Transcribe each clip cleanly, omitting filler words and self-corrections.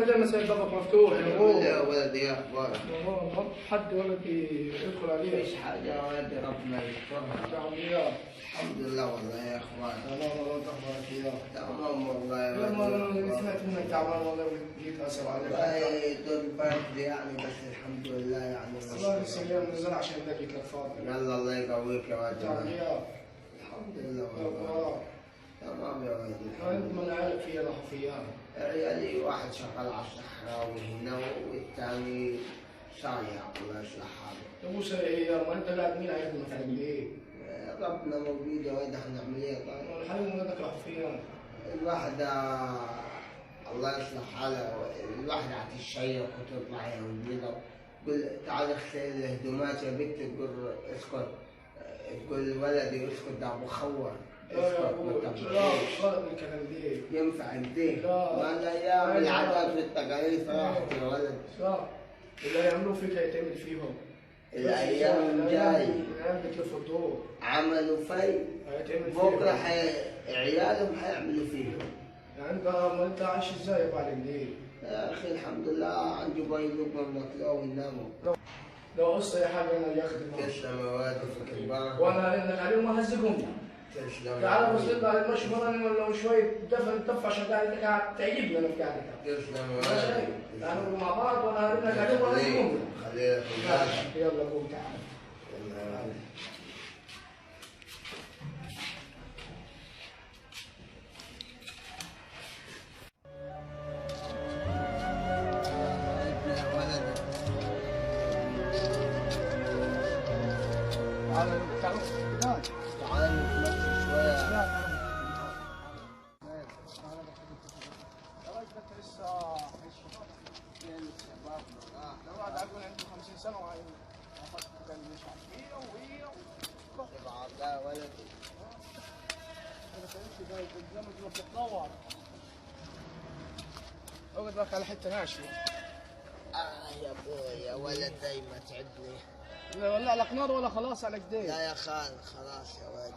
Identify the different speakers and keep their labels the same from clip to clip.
Speaker 1: متى المساء بابك مفتوح يا ابوه؟
Speaker 2: يا ولدي يا اخبارك؟
Speaker 1: والله حد ولدي يدخل عليه.
Speaker 2: مفيش حاجة يا ولدي ربنا يسترها.
Speaker 1: يا عمي
Speaker 2: الحمد لله والله يا اخوان.
Speaker 1: تمام والله تخبرك اياه.
Speaker 2: تمام والله يا
Speaker 1: لما
Speaker 2: ولدي.
Speaker 1: انا سمعت انك تعبان والله وجيت اسال عليك.
Speaker 2: والله دور برد يعني بس الحمد لله يعني.
Speaker 1: الله يسلمك نزل عشان نلاقيك الفاضي.
Speaker 2: يلا الله يقويك يا ولدي.
Speaker 1: يا عمي
Speaker 2: الحمد لله والله. تمام يا ولدي.
Speaker 1: انت من عيالك فيها راحوا فيها.
Speaker 2: عيالي واحد شغال على الصحراوي هنا والثاني صايع الله يصلح حاله.
Speaker 1: يا ابو سريع ما انت قاعد مين هيخدمك على ايه؟
Speaker 2: ربنا موجود يا ولد هنعمل ايه طيب؟
Speaker 1: الحي ولدك راحوا فيها.
Speaker 2: الواحد الله يصلح حاله الواحد يعطي الشيء وتطلع يا ولده تقول تعال اغسل الهدومات يا بنت تقول اسكت تقول ولدي اسكت ده ابو خور اسكت
Speaker 1: لا غلط الكلام دي.
Speaker 2: ينفع الدين
Speaker 1: لا.
Speaker 2: ما الايام العادات والتقاليد راحت يا ولد.
Speaker 1: صح اللي هيعملوه فيك هيتعمل فيهم.
Speaker 2: الايام جاي
Speaker 1: العيال بتلف الدور.
Speaker 2: عملوا في
Speaker 1: هيتعمل
Speaker 2: بكره
Speaker 1: فيهم.
Speaker 2: عيالهم هيعملوا فيهم.
Speaker 1: يعني انت ما انت عايش ازاي بعد الليل؟
Speaker 2: يا اخي الحمد لله عندي باين لقمه بناكلوها ونناموا.
Speaker 1: لو قصه يا حاجه انا ياخذ
Speaker 2: تسلم يا ولد فيك البركه.
Speaker 1: وانا انك عليهم ما هزقهم.
Speaker 2: تسلم.
Speaker 1: تعال بس نطلع المشي مرة ولا شوية دفع عشان قاعدتك قاعد تعجبني انا بقعدتك.
Speaker 2: تسلم يا
Speaker 1: ماشي؟
Speaker 2: ولد.
Speaker 1: تعالوا مع بعض وانا هرنك عليهم وانا هزقهم.
Speaker 2: خليك
Speaker 1: يلا قوم تعال.
Speaker 2: يلا. تعال نتمشى شوية.
Speaker 1: لو واحد عقول عنده 50 سنة وهاي كان مش عارف ايه وهي
Speaker 2: لا ولدي.
Speaker 1: انا كنت جاي قدامك بتتطور. اقعد لك على حتة ماشي.
Speaker 2: يا ابوي يا ولد دايما تعبني.
Speaker 1: لا ولا على قنار ولا خلاص على كده.
Speaker 2: لا يا خال خلاص يا ولد.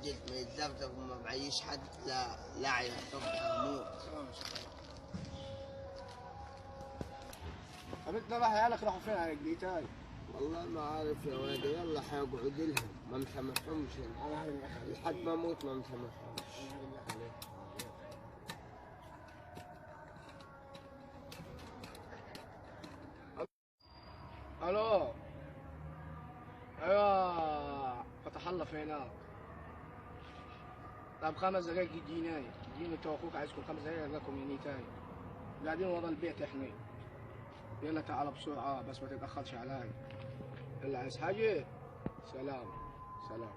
Speaker 2: جيت من الدفتر وما بعيش حد لا يعتبر هموت.
Speaker 1: طب انت راح عيالك راحوا فين على قديتاي؟
Speaker 2: والله ما عارف يا ولد يلا حيقعد لهم ما مسامحهمش لحد ما اموت ما مسامحهمش.
Speaker 1: الو ايوه فتح الله في هناك. طب 5 دقايق جيناي جينا انت واخوك عايزكم 5 دقايق لكم ينيتاي قاعدين ورا البيت احنا. يلا تعال بسرعه بس ما تتاخرش علي. يلا عايز حاجه؟ سلام سلام.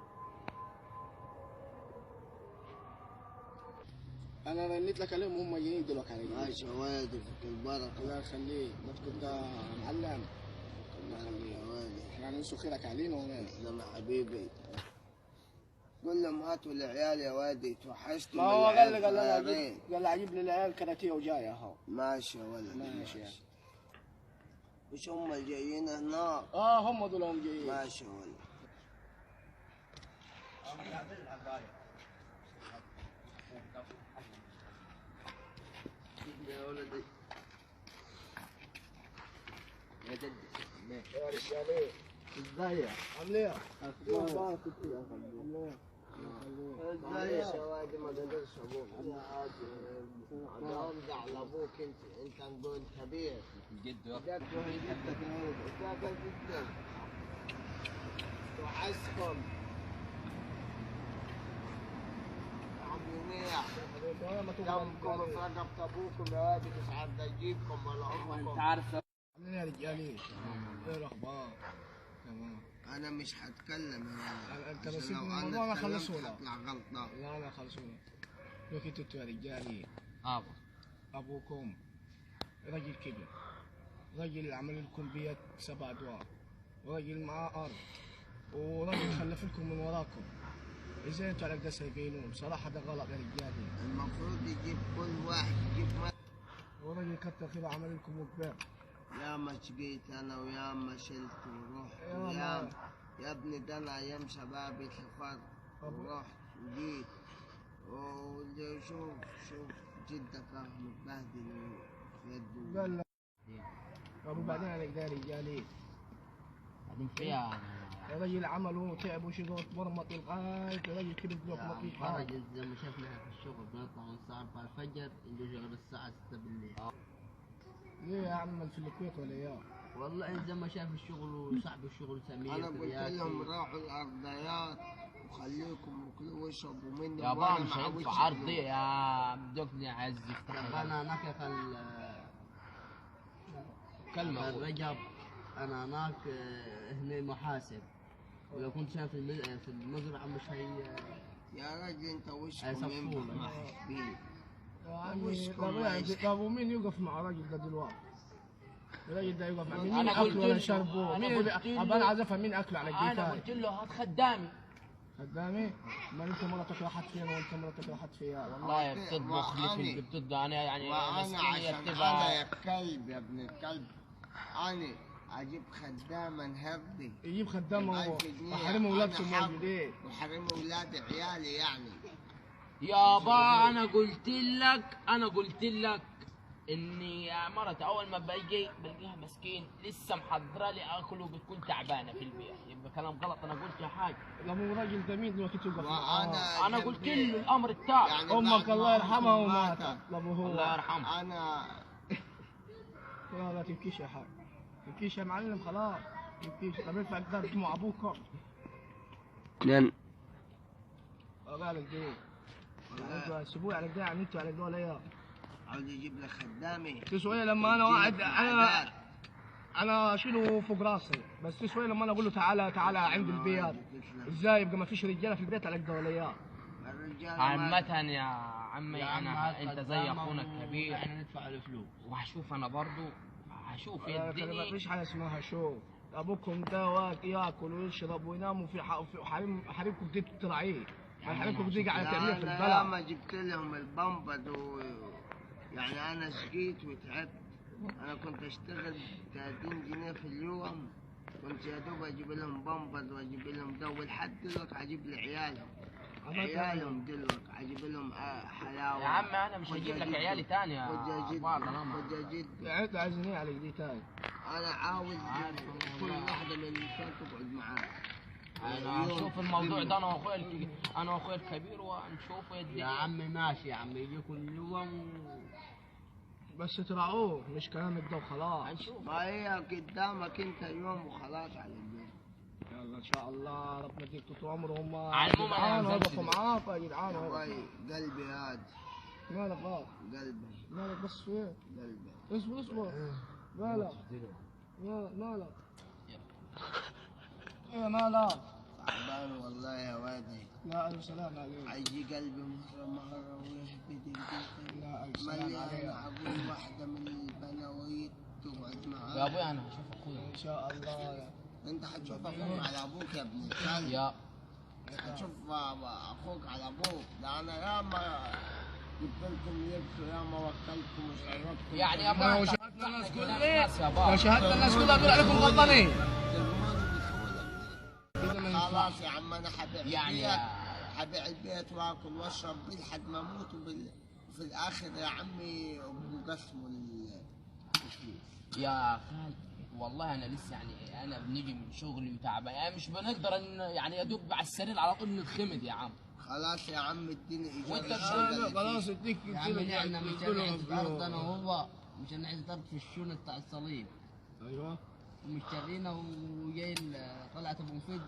Speaker 1: انا رنيت لك عليهم هم جايين دلوقتي علي.
Speaker 2: ماشي يا ولدي فيك البركه.
Speaker 1: الله يخليك بس كنت معلم. الله يخليك
Speaker 2: يا ولدي.
Speaker 1: يعني نسوا خيرك علينا ولا
Speaker 2: تسلم يا حبيبي. قول لهم هاتوا العيال يا ولدي توحشتوا.
Speaker 1: ما هو قال لي اجيب لي العيال كراتيه وجايه اهو.
Speaker 2: ماشي يا ولد.
Speaker 1: ماشي.
Speaker 2: وش هم الجايين هناك؟
Speaker 1: هم دول هم جايين.
Speaker 2: ماشي يا ولد. يا ولدي يا جدي
Speaker 1: يا رجالي
Speaker 2: ازاي؟
Speaker 1: عامل ايه؟
Speaker 2: اخبارك معلش يا ولدي ما قدرش ابوك. انا امزح على ابوك انت نقول كبير. جده جدك وتاكل جدا. توحشكم. منيح. دمكم في رقبة ابوكم يا ولدي مش عارف اجيبكم ولا امكم. انت عارف
Speaker 1: عاملين يا رجالي؟ ايه الاخبار؟ تمام.
Speaker 2: انا مش هتكلم يا ولد.
Speaker 1: انت بس الموضوع انا خلصه لك.
Speaker 2: هطلع غلطان.
Speaker 1: لا انا خلصه لك. لك انتوا يا رجالي. ابوكم راجل كبر. راجل عمل لكم بيت 7 ادوار. وراجل معاه ارض. وراجل خلف لكم من وراكم. ازاي انتوا على كده سايبينه؟ بصراحه ده غلط يا رجالي.
Speaker 2: المفروض يجيب كل واحد يجيب
Speaker 1: وراجل كتر خيره عمل لكم وكبر.
Speaker 2: يا ما شقيت انا ويا ما شلت ورحت يا ابني ده انا ايام شبابي سافرت ورحت وجيت. وشوف جدك متبهدل في
Speaker 1: قال له ابو بعدين عليك ده رجالي
Speaker 3: بعدين فيها
Speaker 1: الرجل عمل وتعب وشغل مرمط لغايه الرجل كبر بلوك مطيح.
Speaker 3: فرج زي ما شفنا في الشغل بنطلع من الساعة 4 الفجر نجي شغل الساعة 6 بالليل.
Speaker 1: ليه يا عم في الكويت ولا اياه؟
Speaker 3: والله زي ما شاف الشغل وصاحب الشغل سمير
Speaker 2: انا قلت لهم راحوا الارضيات وخليكم وكلوا واشربوا مني.
Speaker 3: يا بابا مش هينفع عرضي يا بدوكني عزك. انا هناك كلمة رجب انا هناك هنا محاسب، ولو كنت شايف في المزرعة مش هي
Speaker 2: يا راجل انت وشكم
Speaker 3: هيصفونا.
Speaker 2: ما حبيبي
Speaker 1: يا عمي طب ومين يوقف مع راجل ده دلوقتي؟ الراجل ده يوقف مع مين؟ مين اكله ولا شربه؟ مين انا عايز افهم مين اكله على الجيتار؟
Speaker 3: انا قلت له هات خدامي.
Speaker 1: خدامي؟ امال انت مرتك راحت فين وانت مرتك راحت فيها؟
Speaker 3: والله بتطبخ لي بتطبخ انا يعني
Speaker 2: وانا عشان انا يا كلب يا ابن الكلب انا اجيب خدامه نهبدي
Speaker 1: يجيب خدامه وحرم اولادكم موجودين
Speaker 2: وحرم اولاد عيالي يعني.
Speaker 3: يابا انا قلت لك اني مرتي اول ما باجي بلاقيها مسكين لسه محضره لي اكل وبتكون تعبانه في البيت، يبقى كلام غلط. انا قلت يا حاج
Speaker 1: لما هو راجل ده مين دلوقتي توقف
Speaker 3: انا قلت له الامر التام
Speaker 2: يعني
Speaker 1: امك الله يرحمها وماتت.
Speaker 3: الله يرحمها.
Speaker 2: انا
Speaker 1: لا تبكيش يا حاج، تبكيش يا معلم خلاص تبكيش. طب ادفع الدار دموع ابوك.
Speaker 3: اثنين
Speaker 1: قالك دي انتوا سيبوه على كده، يعني انتوا على كده ولا ايه؟
Speaker 2: عاوز يجيب لك خدامي
Speaker 1: تسوي لما انا واحد انا اشيله فوق راسي، بس تسوي لما انا اقول له تعالى عند البيت. ازاي يبقى ما فيش رجاله في البيت على كده ولا ايه؟
Speaker 3: عامة يا عمي انا انت زي اخونا الكبير،
Speaker 2: احنا ندفع له فلوس
Speaker 3: وهشوف انا برضو هشوف
Speaker 1: ما فيش حاجه اسمها شوف. ابوكم ده ياكل ويشرب وينام وفي حريمكم دي تراعيه، حريمكم دي قاعده تعملها في البلد.
Speaker 2: انا ما جبت لهم البامبد يعني انا شقيت وتعبت. انا كنت اشتغل 30 جنيه في اليوم، كنت يا دوب اجيب لهم بامبد واجيب لهم دو لحد دلوقتي اجيب عيالهم دلوقتي اجيب لهم حلاوه.
Speaker 3: يا عم انا مش هجيب لك عيالي تاني يا
Speaker 2: وجاجيد
Speaker 1: يعني انت عايزين ايه على دي تاني؟
Speaker 2: انا عاوز كل واحده من النساء تقعد معايا.
Speaker 3: انا هنشوف الموضوع ده انا واخويا الكبير ونشوف
Speaker 2: يا عم ماشي يا عم يجي كل يوم
Speaker 1: بس تراعوه مش كلامك ده وخلاص.
Speaker 3: هنشوف.
Speaker 2: ما هي قدامك انت يوم وخلاص على البيت.
Speaker 1: يلا ان شاء الله ربنا يديك طول عمرهم.
Speaker 3: على العموم انا
Speaker 1: وقفوا معاك يا جدعان.
Speaker 2: قلبي هاد
Speaker 1: مالك غلط؟
Speaker 2: قلبي
Speaker 1: مالك بس في ايه؟
Speaker 2: قلبي
Speaker 1: اصبر مالك؟ مالك؟ ايه مالك؟
Speaker 2: تعبان والله يا وادي.
Speaker 1: لا الف سلام عليك.
Speaker 2: هيجي قلبي مرة ويهبد
Speaker 1: لا الف سلام عليك.
Speaker 2: انا اقول واحدة من البنويت تقعد معاك.
Speaker 3: يا ابوي انا هشوف اخويا
Speaker 1: ان شاء الله.
Speaker 2: انت حتشوف اخوك على ابوك يا ابن الكلب.
Speaker 3: يا
Speaker 2: حتشوف اخوك على ابوك. ده انا ياما جبت لكم لبس وياما وكلتكم وشربتكم.
Speaker 3: يعني يا ابوي
Speaker 1: لو شهدنا الناس كلها لو شهدنا الناس كلها دول عليكم غلطانين.
Speaker 2: خلاص يا عم انا حبيع
Speaker 3: يعني
Speaker 2: حبيع البيت واكل واشرب بيه لحد ما اموت وفي الاخر يا عمي قسموا الفلوس.
Speaker 3: يا خال والله انا لسه يعني انا بنيجي من شغلي وتعبان يعني مش بنقدر ان يعني يا دوب على السرير على طول نتخمد يا عم.
Speaker 2: خلاص يا عم اديني
Speaker 3: وانت
Speaker 2: ايجار.
Speaker 1: خلاص اديك
Speaker 3: يا عم احنا مش هنعز ارض انا وهو مش هنعز ارض في الشون بتاع الصليب.
Speaker 1: ايوه
Speaker 3: ومشترينا وجايين طلعت ابو مفيد.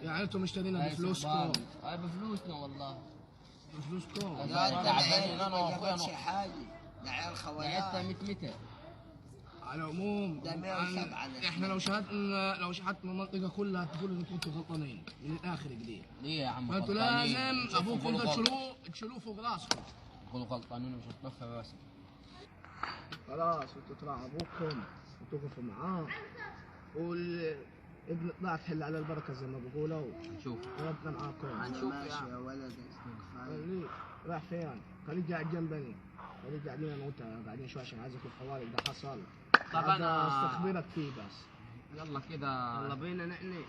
Speaker 1: يعني انتم مشترينا بفلوسكم؟
Speaker 3: بفلوسنا والله
Speaker 1: بفلوسكم.
Speaker 3: تعبانين انا واخويا.
Speaker 2: ما حاجه ده عيال خوالات.
Speaker 3: قعدت 100 متر.
Speaker 1: على العموم
Speaker 2: ده 107
Speaker 1: احنا لو شهدنا المنطقه كلها تقول انكم انتم غلطانين من الاخر كده.
Speaker 3: ليه يا عم
Speaker 1: فانتوا لازم ابوكم ده تشيلوه فوق راسكم.
Speaker 3: تقولوا غلطانين ومش هتنفع بس.
Speaker 1: خلاص انتوا تراعوا ابوكم وتوقفوا معاه ابن طلع تحل على البركه زي ما بيقولوا.
Speaker 3: هنشوف
Speaker 1: ربنا معاكم.
Speaker 3: هنشوف
Speaker 2: يا ولد استغفر.
Speaker 1: خليك رايح فين؟ خليك قاعد جنبني. خليك قاعدين انا وانت قاعدين شوي عشان عايزك الحوالي ده حصل.
Speaker 3: طب انا
Speaker 1: استخبرك فيه بس.
Speaker 3: يلا كده يلا بينا نحن.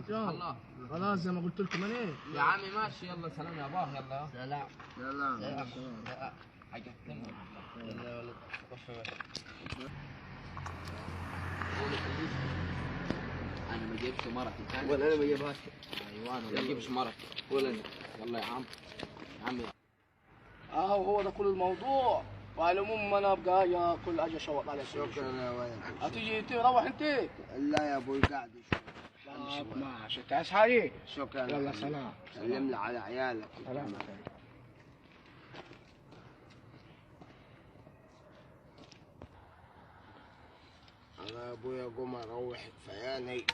Speaker 3: الله
Speaker 1: خلاص زي ما قلت لكم انا.
Speaker 3: يا عمي ماشي يلا سلام يا باه يلا.
Speaker 2: سلام.
Speaker 3: حاجة يلا يا ولد جبت مرتي ثاني.
Speaker 1: ولا انا ما جيبهاش.
Speaker 3: ايوه انا ما جبتش مرتي.
Speaker 1: ولا انا.
Speaker 3: يلا يا عم. يا عم
Speaker 1: هو ده كل الموضوع. وعلى العموم انا ابقى اجي اشوط على
Speaker 2: شكرا يا ولد.
Speaker 1: هتيجي تروح انت؟
Speaker 2: لا يا ابوي قاعد شوي.
Speaker 1: ماشي انت عايز حاجه؟
Speaker 2: شكرا.
Speaker 1: يلا سلام.
Speaker 2: سلم لي على عيالك.
Speaker 1: سلام.
Speaker 2: انا يا ابويا قوم اروح كفاياني.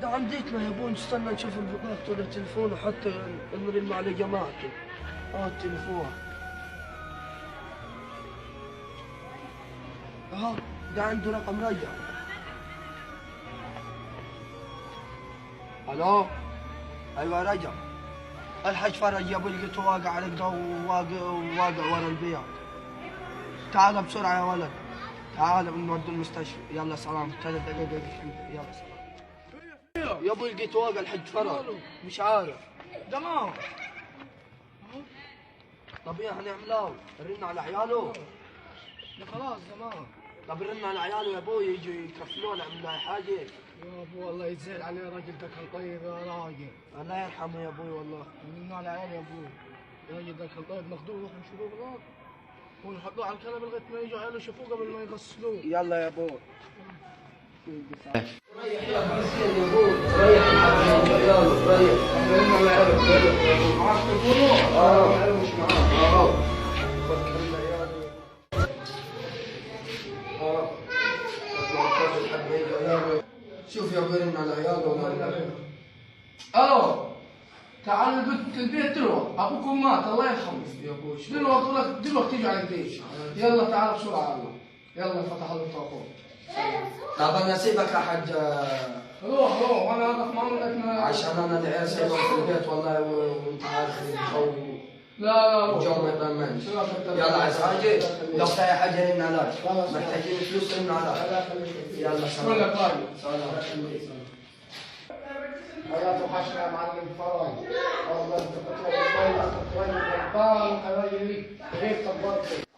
Speaker 4: ده عنديتنا يا ابوي، نستنى نشوف البطاقة طول التليفون وحتى نرن على جماعته. التليفون ده عنده رقم رجع. الو ايوه رجع. الحاج فرج يا ابوي لقيته واقع على كده وواقع ورا البيت. تعال بسرعة يا ولد، تعال بنودي المستشفى. يلا سلام. 3 دقايق. يلا سلام. يا ابوي لقيت واقع الحج فرج. مش عارف.
Speaker 1: تمام.
Speaker 4: طب ايه هنعمله؟ نرن على عياله؟
Speaker 1: خلاص تمام.
Speaker 4: طب نرن على عياله يا ابوي يجوا يكفلوه نعمل له حاجه.
Speaker 1: يا ابو والله يتزعل عليه الراجل ده كان طيب يا راجل.
Speaker 4: الله يرحمه يا ابوي والله.
Speaker 1: من على عيالي يا ابوي. الراجل ده كان طيب، ناخذوه نروح نشوفوه بالغلط ونحطوه على الكنبه لغايه ما يجوا عياله يشوفوه قبل ما يغسلوه.
Speaker 4: يلا يا ابوي.
Speaker 2: ريح يا مسكين يا ابوي. ريح يلا ريح. خلينا على عيالك. معاك تليفونه؟ مش معاك. فكرنا عيالي. شوف يا ابوي رن على عياله ولا
Speaker 1: الو تعال البيت تروح، ابوكم مات الله يرحمه.
Speaker 2: يا ابوي
Speaker 1: دلوقتي تيجي على البيت. يلا تعال بسرعه. يلا فتح الله الطاقه.
Speaker 2: طب انا اسيبك يا حاج.
Speaker 1: روح وانا اقف معك
Speaker 2: عشان انا العيال سايبهم في البيت والله وانت عارف الجو.
Speaker 1: لا
Speaker 2: الجو ما يضمنش. يلا عايز حاجه؟ لو في اي حاجه رن عليك. محتاجين فلوس رن عليك. يلا سلام.
Speaker 1: كلك راجل.
Speaker 2: سلام.
Speaker 1: حياته حشرة يا معلم فرج. والله انت كنت راجل طيب، كنت راجل غلبان، راجل ليك غير طبقتك.